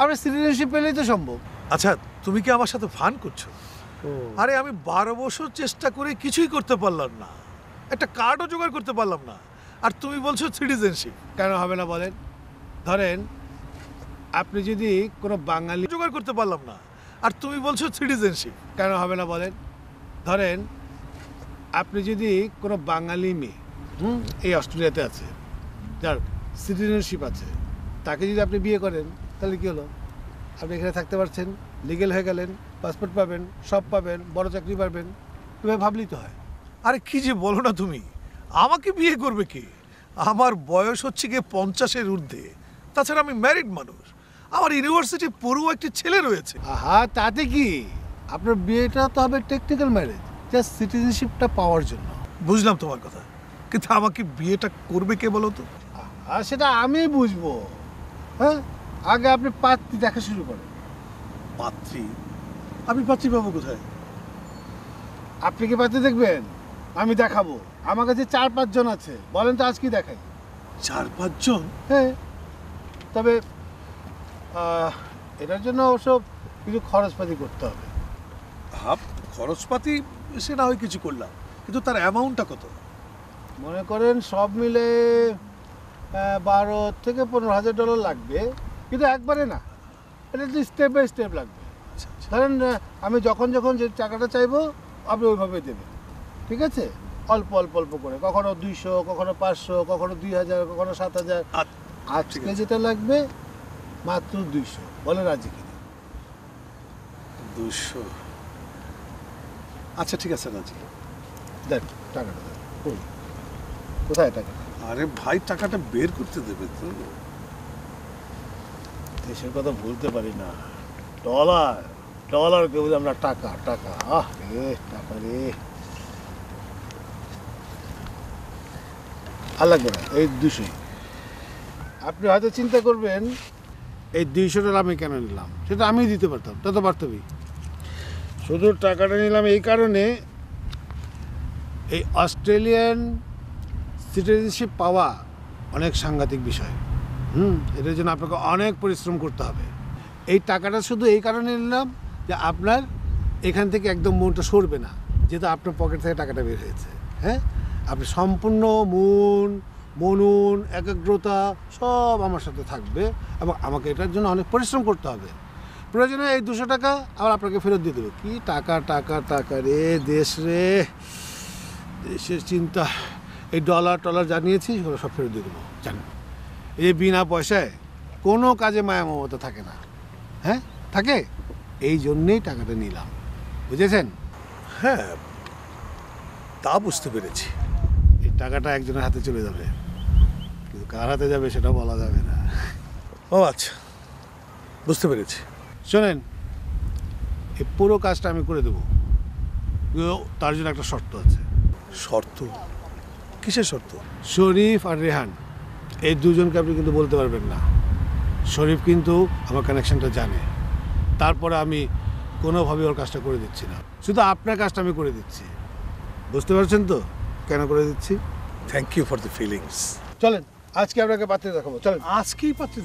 আমরা সিটিজেনশিপ পেলেই তো সম্ভব। আচ্ছা, তুমি কি আমার সাথে ফান করছো? আরে আমি 12 বছর চেষ্টা করে কিছুই করতে পারলাম না, একটা কার্ডও জোগাড় করতে পারলাম না, আর তুমি বলছো সিটিজেনশিপ। কেন হবে না বলেন? ধরেন আপনি যদি কোনো বাঙালি জোগাড় করতে পারলাম না, আর তুমি বলছো সিটিজেনশিপ। কেন হবে না বলেন? ধরেন আপনি যদি কোনো বাঙালি মেয়ে এই অস্ট্রেলিয়াতে আছে, যার সিটিজেনশিপ আছে, তাকে যদি আপনি বিয়ে করেন তাহলে কী হলো? আপনি এখানে থাকতে পারছেন, লিগেল হয়ে গেলেন, পাসপোর্ট পাবেন, সব পাবেন, বড় চাকরি পাবেন। এভাবে ভাবলেই তো হয়। আরে কি যে বলো না তুমি, আমাকে বিয়ে করবে কি? আমার বয়স হচ্ছে গিয়ে 50-এর ঊর্ধ্বে, তাছাড়া আমি ম্যারিড মানুষ, আমার ইউনিভার্সিটি পড়ুয়া একটি ছেলে রয়েছে। আহা, তাতে কি? আপনার বিয়েটা তো হবে টেকনিক্যাল ম্যারেজ, জাস্ট সিটিজেনশিপটা পাওয়ার জন্য। বুঝলাম তোমার কথা, কিন্তু আমাকে বিয়েটা করবে কে বলো তো? আর সেটা আমি বুঝবো। হ্যাঁ, আগে আপনি পাত্রী দেখা শুরু করেন। পাত্রী? আমি পাত্রী পাবো কোথায়? আপনি কি পাত্রী দেখবেন? আমি দেখাবো। আমার কাছে 4-5 জন আছে, বলেন তো আজ কি দেখাই? 4-5 জন? হ্যাঁ, তবে এটার জন্য অবশ্য কিছু খরচপাতি করতে হবে। হাফ খরচপাতি সে না হয় কিছু করলাম, কিন্তু তার অ্যামাউন্টটা কত? মনে করেন সব মিলে 12 থেকে 15,000 ডলার লাগবে, কিন্তু একবারে না, এটা তো স্টেপ বাই স্টেপ লাগবে। ধরেন আমি যখন যখন যে টাকাটা চাইবো আপনি ওইভাবে দেবেন, ঠিক আছে? অল্প অল্প অল্প করে, কখনো 200, কখনো 500, কখনো 2000, কখনো 7000। আজকে যেটা লাগবে মাত্র 200। বলে রাজি কিনা? 200? আচ্ছা ঠিক আছে, রাজি। দেন টাকাটা দেন। কোথায় টাকা? আরে ভাই, টাকাটা বের করতে দেবে তো? দেশের কথা ভুলতে পারি না। ডলার ডলার কে বলি আমরা টাকা টাকা। আহ রে টাকা রে, আর লাগবে না। এই 200। আপনি হয়তো চিন্তা করবেন এই 200 টাকা আমি কেন নিলাম, সেটা আমি দিতে পারতাম, তা তো পারতবই। শুধু টাকাটা নিলাম এই কারণে, এই অস্ট্রেলিয়ান সিটিজেনশিপ পাওয়া অনেক সাংঘাতিক বিষয়। এটার জন্য আপনাকে অনেক পরিশ্রম করতে হবে। এই টাকাটা শুধু এই কারণে নিলাম যে আপনার এখান থেকে একদম মনটা সরবে না, যেহেতু আপনার পকেট থেকে টাকাটা বের হয়েছে। হ্যাঁ, আপনি সম্পূর্ণ মনন একাগ্রতা সব আমার সাথে থাকবে, এবং আমাকে এটার জন্য অনেক পরিশ্রম করতে হবে। প্রয়োজনে এই 200 টাকা আবার আপনাকে ফেরত দিয়ে দেবো। কি টাকা টাকা টাকা রে, দেশ রে, দেশের চিন্তা। এই ডলার টলার জানিয়েছি সেগুলো সব ফেরত দিয়ে দেবো, জানেন। এই বিনা পয়সায় কোনো কাজে মায়া মমতা থাকে না। হ্যাঁ থাকে, এই জন্যেই টাকাটা নিলাম, বুঝেছেন? হ্যাঁ, তা বুঝতে পেরেছি। এই টাকাটা একজনের হাতে চলে যাবে, কিন্তু কার হাতে যাবে সেটা বলা যাবে না। ও আচ্ছা, বুঝতে পেরেছি। শোনেন, এই পুরো কাজটা আমি করে দেবো, কিন্তু তার জন্য একটা শর্ত আছে। শর্ত? কিসের শর্ত? শরীফ আর রেহান, এই দুজনকে আপনি কিন্তু বলতে পারবেন না। শরীফ কিন্তু আমার কানেকশনটা জানে, তারপরে আমি কোনোভাবে ওর কাজটা করে দিচ্ছি না, শুধু আপনার কাজটা আমি করে দিচ্ছি। বুঝতে পারছেন তো কেন করে দিচ্ছি? Thank you for the feelings. চলেন আজকে আপনাকে পাত্রী দেখাবো, চলেন। আজকেই পাত্রী